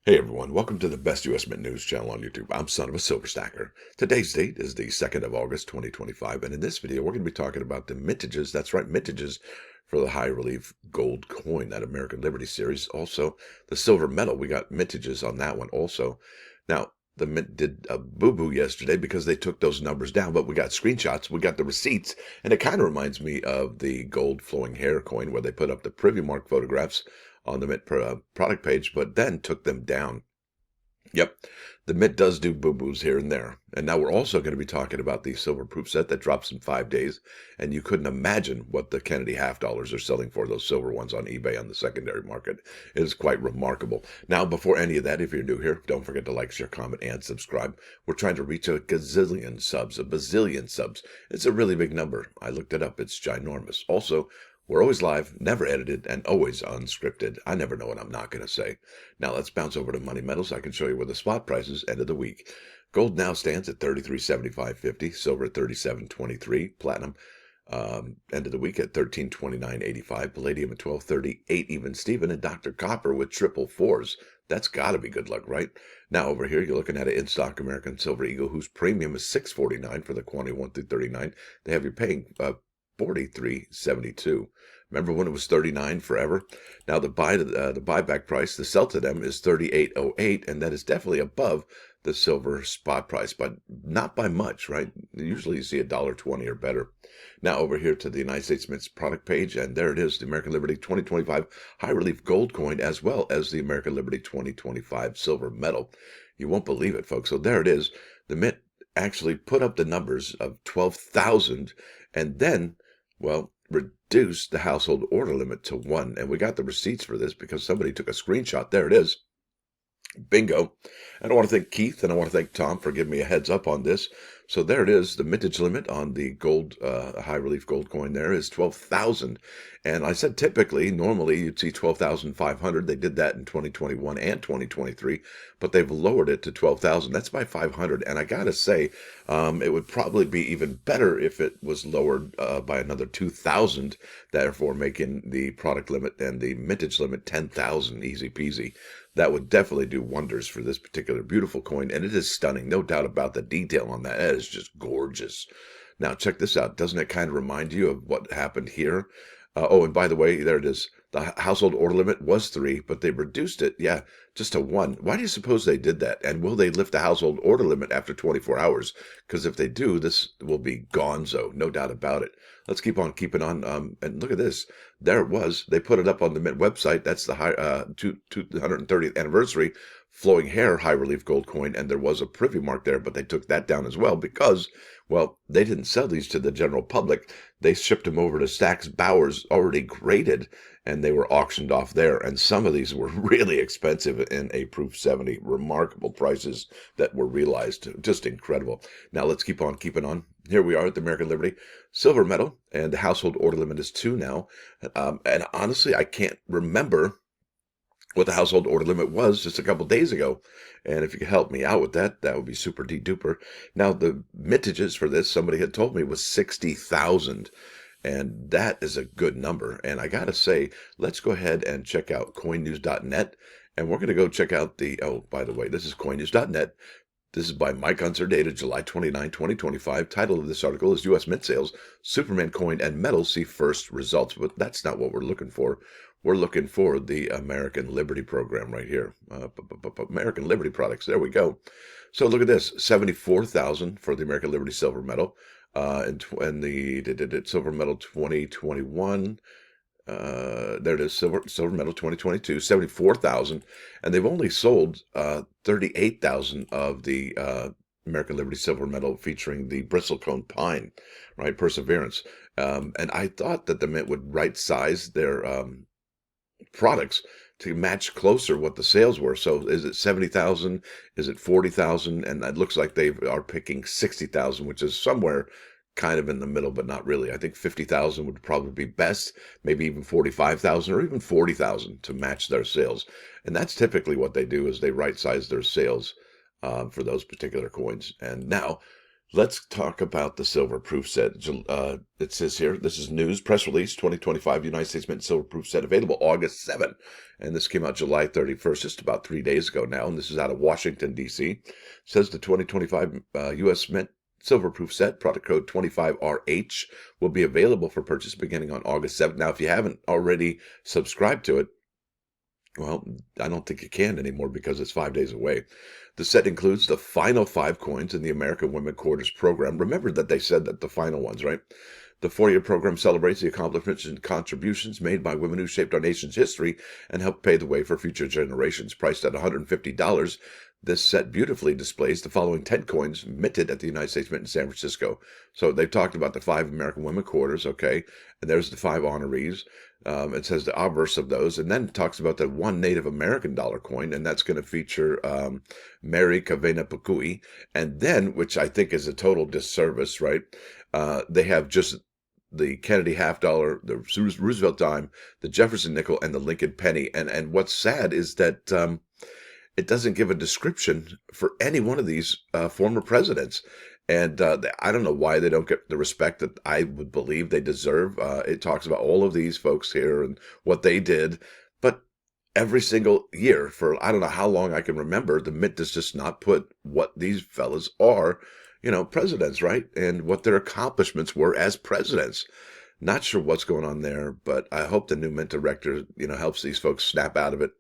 Hey everyone, welcome to the best US Mint news channel on YouTube. I'm Son of a Silver Stacker. Today's date is the 2nd of August, 2025, and in this video we're going to be talking about the mintages, that's right, mintages for the high relief gold coin, that American Liberty series. Also, the silver medal, we got mintages on that one also. Now, the Mint did a boo-boo yesterday because they took those numbers down, but we got screenshots, we got the receipts, and it kind of reminds me of the gold flowing hair coin where they put up the privy mark photographs on the Mint product page, but then took them down. Yep, the Mint does do boo-boos here and there. And now we're also going to be talking about the silver proof set that drops in 5 days. And you couldn't imagine what the Kennedy half dollars are selling for, those silver ones on eBay on the secondary market. It is quite remarkable. Now, before any of that, if you're new here, don't forget to like, share, comment, and subscribe. We're trying to reach a gazillion subs, a bazillion subs. It's a really big number. I looked it up. It's ginormous. Also, we're always live, never edited, and always unscripted. I never know what I'm not going to say. Now let's bounce over to Money Metals. I can show you where the spot prices end of the week. Gold now stands at $33.75.50, silver at $37.23, platinum end of the week at $13.29.85, palladium at $12.38 even Steven, and Dr. Copper with triple fours. That's got to be good luck, right? Now over here, you're looking at an in-stock American Silver Eagle whose premium is $6.49 for the quantity 1 through 39. They have you paying $43.72. Remember when it was $39 forever? Now the buyback price, the sell to them is $38.08, and that is definitely above the silver spot price, but not by much, right? Usually you see $1.20 or better. Now over here to the United States Mint's product page, and there it is, the American Liberty 2025 high relief gold coin, as well as the American Liberty 2025 silver medal. You won't believe it, folks. So there it is. The Mint actually put up the numbers of 12,000, and then, well, reduce the household order limit to 1. And we got the receipts for this because somebody took a screenshot. There it is. Bingo. And I want to thank Keith and I want to thank Tom for giving me a heads up on this. So there it is. The mintage limit on the gold, high relief gold coin there is 12,000. And I said typically, normally you'd see 12,500. They did that in 2021 and 2023, but they've lowered it to 12,000. That's by 500. And I got to say, it would probably be even better if it was lowered by another 2,000, therefore making the product limit and the mintage limit 10,000, easy peasy. That would definitely do wonders for this particular beautiful coin, and it is stunning, no doubt about the detail on that. That is just gorgeous. Now, check this out. Doesn't it kind of remind you of what happened here? Oh, and by the way, there it is. The household order limit was 3, but they reduced it, just to 1. Why do you suppose they did that? And will they lift the household order limit after 24 hours? Because if they do, this will be gonzo, no doubt about it. Let's keep on keeping on. And look at this. There it was. They put it up on the Mint website. That's the 230th anniversary flowing hair high relief gold coin. And there was a privy mark there, but they took that down as well because, well, they didn't sell these to the general public. They shipped them over to Stack's Bowers already graded, and they were auctioned off there. And some of these were really expensive in a proof 70. Remarkable prices that were realized. Just incredible. Now let's keep on keeping on. Here we are at the American Liberty silver medal, and the household order limit is 2 now. And honestly, I can't remember what the household order limit was just a couple days ago. And if you could help me out with that, that would be super duper. Now, the mintages for this, somebody had told me, was 60,000. And that is a good number. And I got to say, let's go ahead and check out coinnews.net. And we're going to go check out oh, by the way, this is coinnews.net. This is by Mike Unser, dated July 29, 2025. Title of this article is U.S. Mint Sales, Superman Coin and Metal See First Results. But that's not what we're looking for. We're looking for the American Liberty program right here. American Liberty products. There we go. So look at this. 74,000 for the American Liberty Silver Medal. And the Silver Medal 2021. There it is, silver medal 2022, 74,000, and they've only sold 38,000 of the American Liberty silver medal featuring the bristlecone pine, right? Perseverance. And I thought that the Mint would right size their products to match closer what the sales were. So is it 70,000? Is it 40,000? And it looks like they are picking 60,000, which is somewhere kind of in the middle, but not really. I think 50,000 would probably be best, maybe even 45,000 or even 40,000 to match their sales. And that's typically what they do, is they right size their sales for those particular coins. And now Let's talk about the silver proof set. It says here, this is news, press release, 2025 United States Mint silver proof set available August 7. And this came out July 31st, just about 3 days ago now. And this is out of Washington, D.C. Says the 2025 U.S. Mint silver proof set, product code 25RH, will be available for purchase beginning on August 7th. Now, if you haven't already subscribed to it, well, I don't think you can anymore because it's 5 days away. The set includes the final 5 coins in the American Women Quarters program. Remember that they said that the final ones, right? The 4-year program celebrates the accomplishments and contributions made by women who shaped our nation's history and helped pave the way for future generations. Priced at $150, this set beautifully displays the following 10 coins minted at the United States Mint in San Francisco. So they've talked about the 5 American Women Quarters, okay? And there's the 5 honorees. It says the obverse of those, and then talks about the 1 Native American dollar coin, and that's going to feature Mary Kavena Pukui. And then, which I think is a total disservice, right? They have just the Kennedy half dollar, the Roosevelt dime, the Jefferson nickel, and the Lincoln penny. And what's sad is that it doesn't give a description for any one of these former presidents. And I don't know why they don't get the respect that I would believe they deserve. It talks about all of these folks here and what they did. But every single year for I don't know how long I can remember, the Mint does just not put what these fellas are, presidents, right? And what their accomplishments were as presidents. Not sure what's going on there, but I hope the new Mint director, helps these folks snap out of it.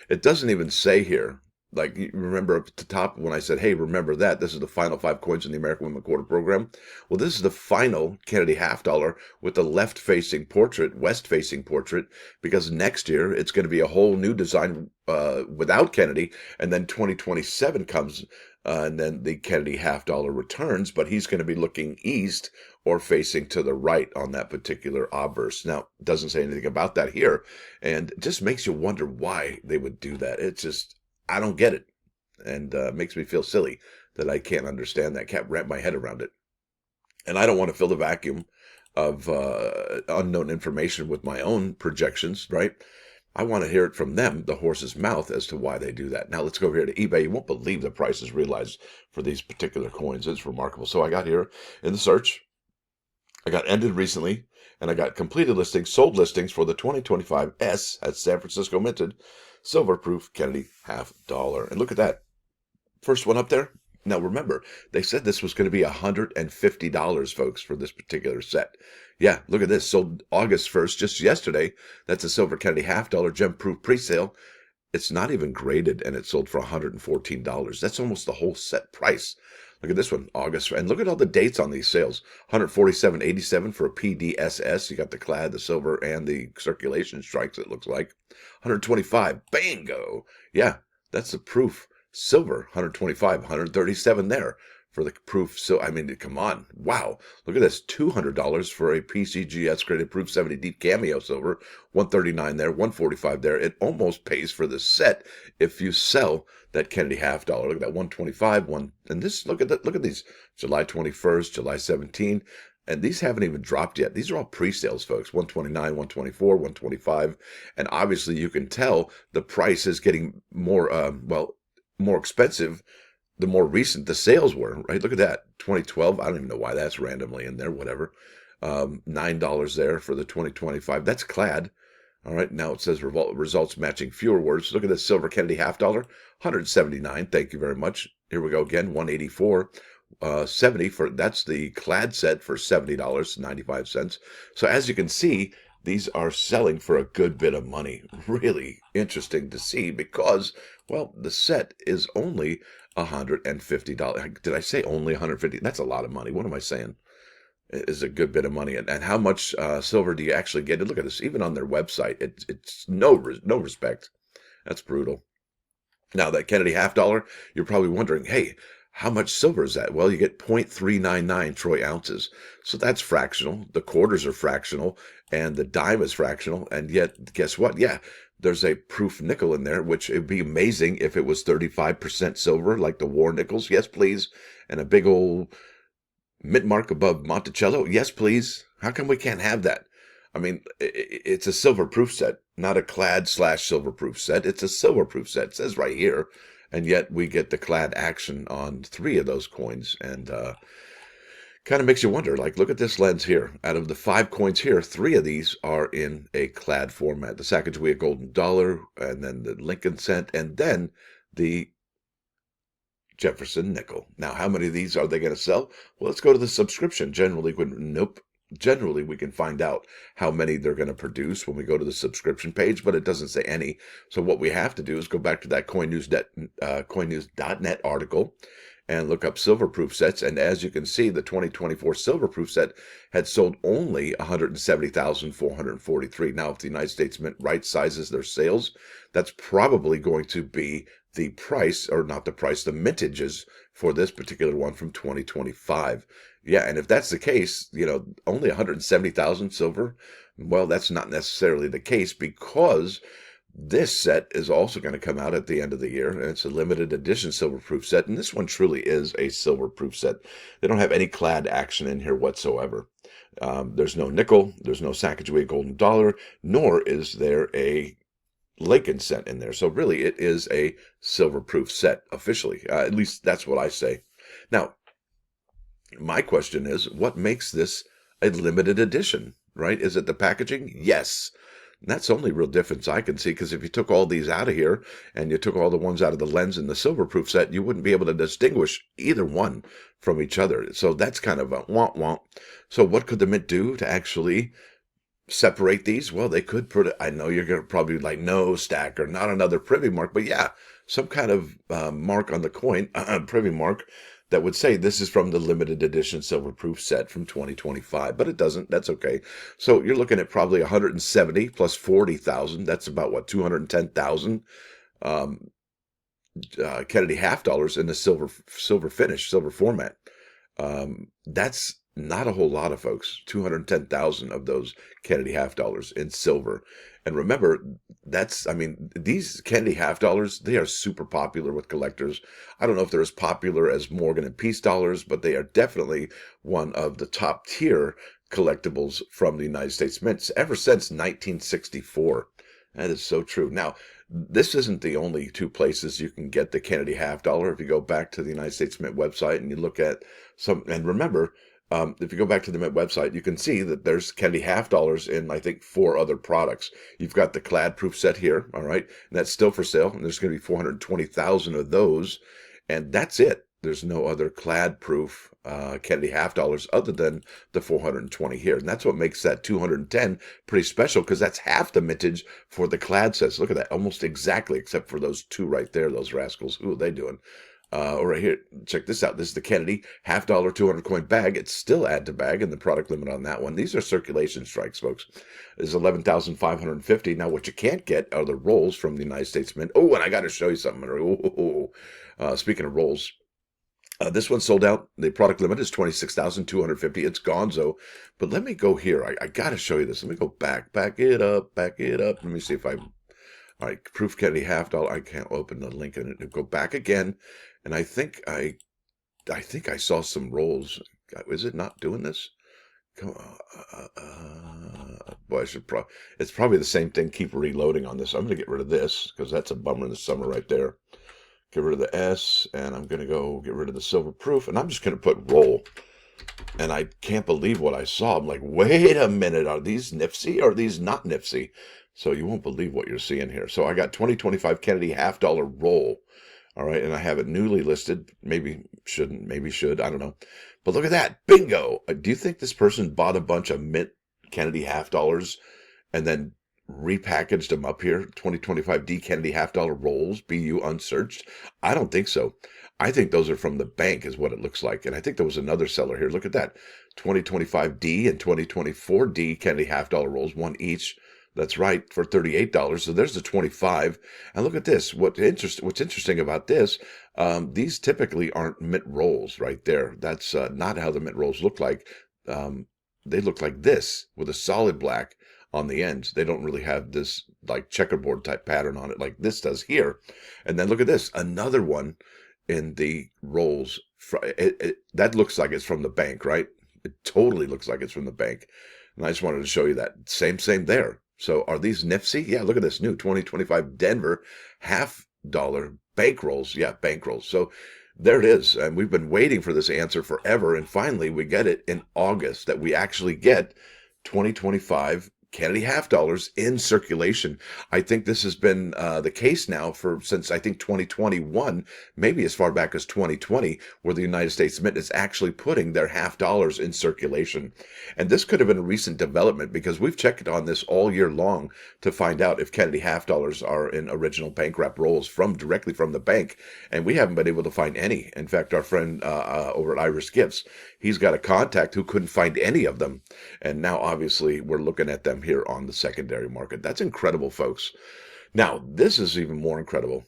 It doesn't even say here. Like, you remember up at the top when I said, hey, remember that. This is the final 5 coins in the American Women Quarter program. Well, this is the final Kennedy half dollar with the left-facing portrait, west-facing portrait, because next year it's going to be a whole new design without Kennedy. And then 2027 comes, and then the Kennedy half dollar returns, but he's going to be looking east or facing to the right on that particular obverse. Now, it doesn't say anything about that here, and it just makes you wonder why they would do that. It's just, I don't get it, and makes me feel silly that I can't understand that, can't wrap my head around it. And I don't want to fill the vacuum of unknown information with my own projections, right? I want to hear it from them, the horse's mouth, as to why they do that. Now, let's go over here to eBay. You won't believe the prices realized for these particular coins. It's remarkable. So I got here in the search. I got ended recently, and I got completed listings, sold listings for the 2025 S at San Francisco Minted silver proof Kennedy half dollar. And look at that. First one up there. Now remember, they said this was going to be $150, folks, for this particular set. Yeah, look at this. Sold August 1st, just yesterday. That's a silver Kennedy half dollar gem proof pre-sale. It's not even graded, and it sold for $114. That's almost the whole set price. Look at this one, August. And look at all the dates on these sales. 147.87 for a PDSS. You got the clad, the silver, and the circulation strikes, it looks like. 125. Bingo. Yeah, that's the proof. Silver, 125. 137 there for the proof. So, I mean, come on. Wow. Look at this. $200 for a PCGS graded proof 70 deep cameo silver. 139 there. 145 there. It almost pays for the set if you sell that Kennedy half dollar. Look at that 125 one. And this, look at that. Look at these. July 21st, July 17th. And these haven't even dropped yet. These are all pre-sales, folks. 129, 124, 125. And obviously you can tell the price is getting more, more expensive the more recent the sales were, right? Look at that. 2012. I don't even know why that's randomly in there, whatever. $9 there for the 2025. That's clad. All right, now it says results matching fewer words. Look at this silver Kennedy half dollar, 179. Thank you very much. Here we go again, 184. 70 for that's the clad set for $70.95. So as you can see, these are selling for a good bit of money. Really interesting to see because, well, the set is only $150. Did I say only 150? That's a lot of money. What am I saying? Is a good bit of money. And how much silver do you actually get? Look at this. Even on their website, it's no respect. That's brutal. Now, that Kennedy half dollar, you're probably wondering, hey, how much silver is that? Well, you get 0.399 troy ounces. So that's fractional. The quarters are fractional, and the dime is fractional. And yet, guess what? Yeah, there's a proof nickel in there, which it'd be amazing if it was 35% silver, like the war nickels. Yes, please. And a big old mint mark above Monticello. Yes, please. How come we can't have that? I mean, it's a silver proof set, not a clad / silver proof set. It's a silver proof set. It says right here. And yet we get the clad action on 3 of those coins. And Kind of makes you wonder, like, look at this lens here. Out of the 5 coins here, 3 of these are in a clad format. The Sacagawea golden dollar, and then the Lincoln cent, and then the Jefferson nickel. Now, how many of these are they going to sell? Well, let's go to the subscription. Generally, we can find out how many they're going to produce when we go to the subscription page, but it doesn't say any. So what we have to do is go back to that coinnews.net article and look up silver-proof sets. And as you can see, the 2024 silver-proof set had sold only 170,443. Now, if the United States Mint right sizes their sales, that's probably going to be the price, or not the price, the mintages for this particular one from 2025. Yeah, and if that's the case, only 170,000 silver, well, that's not necessarily the case, because this set is also going to come out at the end of the year, and it's a limited edition silver-proof set, and this one truly is a silver-proof set. They don't have any clad action in here whatsoever. There's no nickel, there's no Sacagawea golden dollar, nor is there a Lincoln cent in there. So really, it is a silver-proof set officially. At least that's what I say. Now, my question is, what makes this a limited edition, right? Is it the packaging? Yes. And that's the only real difference I can see, because if you took all these out of here and you took all the ones out of the lens in the silver-proof set, you wouldn't be able to distinguish either one from each other. So that's kind of a womp-womp. So what could the Mint do to actually separate these? Well, they could put it, I know you're going to probably like, no, stacker, not another privy mark, but yeah, some kind of mark on the coin, privy mark, that would say this is from the limited edition silver-proof set from 2025, but it doesn't. That's okay. So you're looking at probably 170 plus 40,000. That's about what, 210,000 Kennedy half dollars in the silver finish, silver format. That's not a whole lot of folks. 210,000 of those Kennedy half dollars in silver. And remember, these Kennedy half dollars, they are super popular with collectors. I don't know if they're as popular as Morgan and Peace dollars, but they are definitely one of the top tier collectibles from the United States Mint ever since 1964. That is so true. Now, this isn't the only 2 places you can get the Kennedy half dollar. If you go back to the United States Mint website and you look at and remember, if you go back to the Mint website, you can see that there's Kennedy half dollars in, I think, 4 other products. You've got the clad proof set here, all right, and that's still for sale, and there's going to be 420,000 of those, and that's it. There's no other clad proof Kennedy half dollars other than the 420 here, and that's what makes that 210 pretty special, because that's half the mintage for the clad sets. Look at that, almost exactly, except for those 2 right there, those rascals. Who are they doing? Right here, check this out. This is the Kennedy half dollar 200 coin bag. It's still add to bag, and the product limit on that one. These are circulation strikes, folks. This is 11,550. Now, what you can't get are the rolls from the United States Mint. Oh, and I got to show you something. Speaking of rolls, this one sold out. The product limit is 26,250. It's gonzo. But let me go here. I got to show you this. Let me go back it up. Let me see if I. All right, proof Kennedy half dollar. I can't open the link in it. Go back again. And I think I saw some rolls. Is it not doing this? Come on. Boy, it's probably the same thing. Keep reloading on this. I'm going to get rid of this, because that's a bummer in the summer right there. Get rid of the S, and I'm going to go get rid of the silver proof, and I'm just going to put roll. And I can't believe what I saw. I'm like, wait a minute. Are these nifty or are these not nifty? So you won't believe what you're seeing here. So I got 2025 Kennedy half dollar roll. All right, and I have it newly listed. Maybe shouldn't, maybe should. I don't know. But look at that. Bingo. Do you think this person bought a bunch of mint Kennedy half dollars and then repackaged them up here? 2025 D Kennedy half dollar rolls, BU unsearched? I don't think so. I think those are from the bank is what it looks like. And I think there was another seller here. Look at that. 2025 D and 2024 D Kennedy half dollar rolls, one each. That's right, for $38. So there's the 25. And look at this. What's interesting about this, these typically aren't mint rolls right there. That's not how the mint rolls look like. They look like this with a solid black on the ends. They don't really have this like checkerboard type pattern on it like this does here. And then look at this, another one in the rolls. That looks like it's from the bank, right? It totally looks like it's from the bank. And I just wanted to show you that. Same there. So are these nifty? Yeah, look at this new 2025 Denver half dollar bank rolls. Yeah, bank rolls. So There it is. And we've been waiting for this answer forever. And finally, we get it in August that we actually get 2025 Kennedy half dollars in circulation. I think this has been the case now since I think 2021, maybe as far back as 2020, where the United States Mint is actually putting their half dollars in circulation. And this could have been a recent development because we've checked on this all year long to find out if Kennedy half dollars are in original bank wrap rolls directly from the bank, and we haven't been able to find any. In fact, our friend over at Iris Gifts, he's got a contact who couldn't find any of them, and now obviously we're looking at them here on the secondary market. That's incredible, folks. Now, this is even more incredible.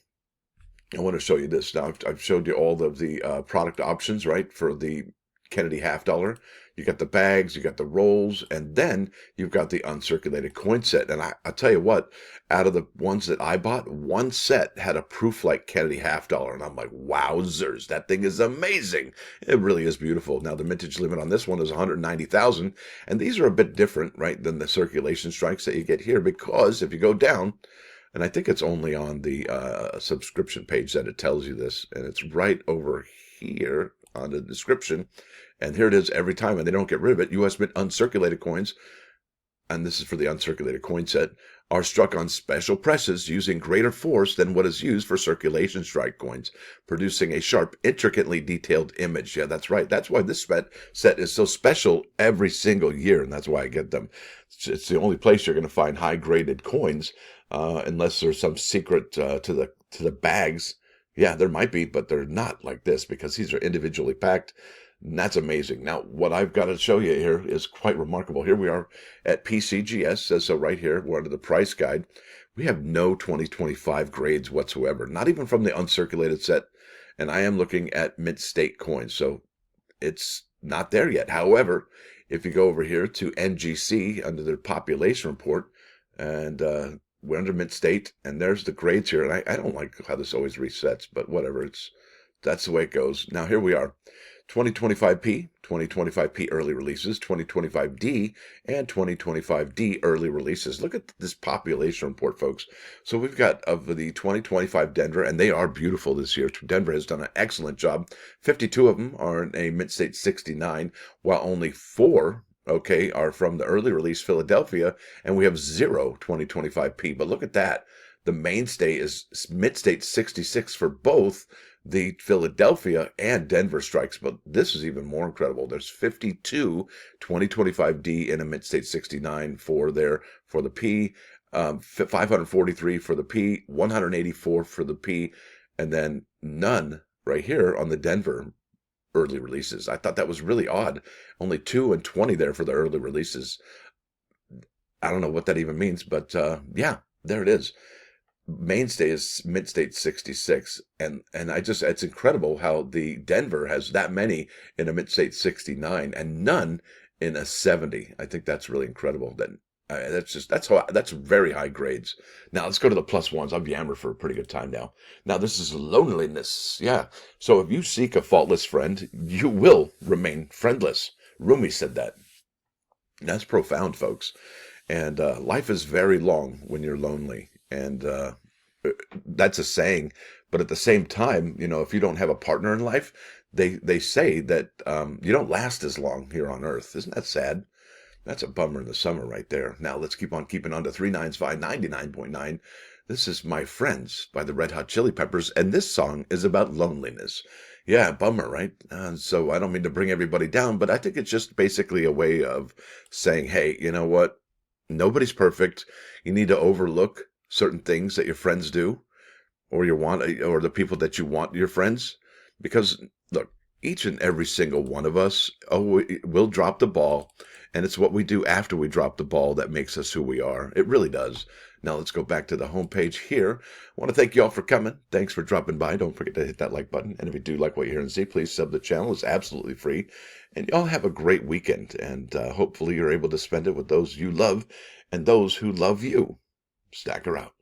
I want to show you this. Now, I've showed you all of the product options, right, for the Kennedy half dollar. You got the bags, you got the rolls, and then you've got the uncirculated coin set. And I'll tell you what, out of the ones that I bought, one set had a proof like Kennedy half dollar. And I'm like, wowzers, that thing is amazing. It really is beautiful. Now, the mintage limit on this one is 190,000. And these are a bit different, right, than the circulation strikes that you get here, because if you go down, and I think it's only on the subscription page that it tells you this, and it's right over here on the description. And here it is every time, and they don't get rid of it. U.S. Mint uncirculated coins, and this is for the uncirculated coin set, are struck on special presses using greater force than what is used for circulation strike coins, producing a sharp, intricately detailed image. Yeah, that's right. That's why this set is so special every single year, and that's why I get them. It's the only place you're going to find high-graded coins, unless there's some secret to the bags. Yeah, there might be, but they're not like this because these are individually packed. And that's amazing. Now, what I've got to show you here is quite remarkable. Here we are at PCGS, says so right here. We're under the price guide. We have no 2025 grades whatsoever, not even from the uncirculated set. And I am looking at mint state coins, so it's not there yet. However, if you go over here to NGC under their population report, and we're under mint state, and there's the grades here. And I don't like how this always resets, but whatever. That's the way it goes. Now, here we are. 2025P, 2025P early releases, 2025D, and 2025D early releases. Look at this population report, folks. So we've got of the 2025 Denver, and they are beautiful this year. Denver has done an excellent job. 52 of them are in a mint state 69, while only 4 are from the early release Philadelphia, and we have 0 2025P. But look at that. The mainstay is mint state 66 for both the Philadelphia and Denver strikes, but this is even more incredible. There's 52 2025D in a mint state 69 for the P, 543 for the P, 184 for the P, and then none right here on the Denver early releases. I thought that was really odd. Only 2 and 20 there for the early releases. I don't know what that even means, but yeah, there it is. Mainstay is mint state 66, and it's incredible how the Denver has that many in a mint state 69 and none in a 70. I think that's really incredible. That's very high grades. Now let's go to the plus ones. I've yammered for a pretty good time now. Now this is loneliness. Yeah. So if you seek a faultless friend, you will remain friendless. Rumi said that. That's profound, folks. And life is very long when you're lonely. And that's a saying, but at the same time, if you don't have a partner in life, they say that you don't last as long here on Earth. Isn't that sad? That's a bummer in the summer right there. Now let's keep on keeping on to 395.99.9. This is My Friends by the Red Hot Chili Peppers, and this song is about loneliness. Yeah, bummer, right? So I don't mean to bring everybody down, but I think it's just basically a way of saying, hey, you know what? Nobody's perfect. You need to overlook certain things that your friends do, or the people that you want your friends, because look, each and every single one of us will drop the ball, and it's what we do after we drop the ball that makes us who we are. It really does. Now let's go back to the homepage here. I want to thank you all for coming. Thanks for dropping by. Don't forget to hit that like button, and if you do like what you hear and see, please sub the channel. It's absolutely free, and y'all have a great weekend, and hopefully you're able to spend it with those you love and those who love you. Stacker out.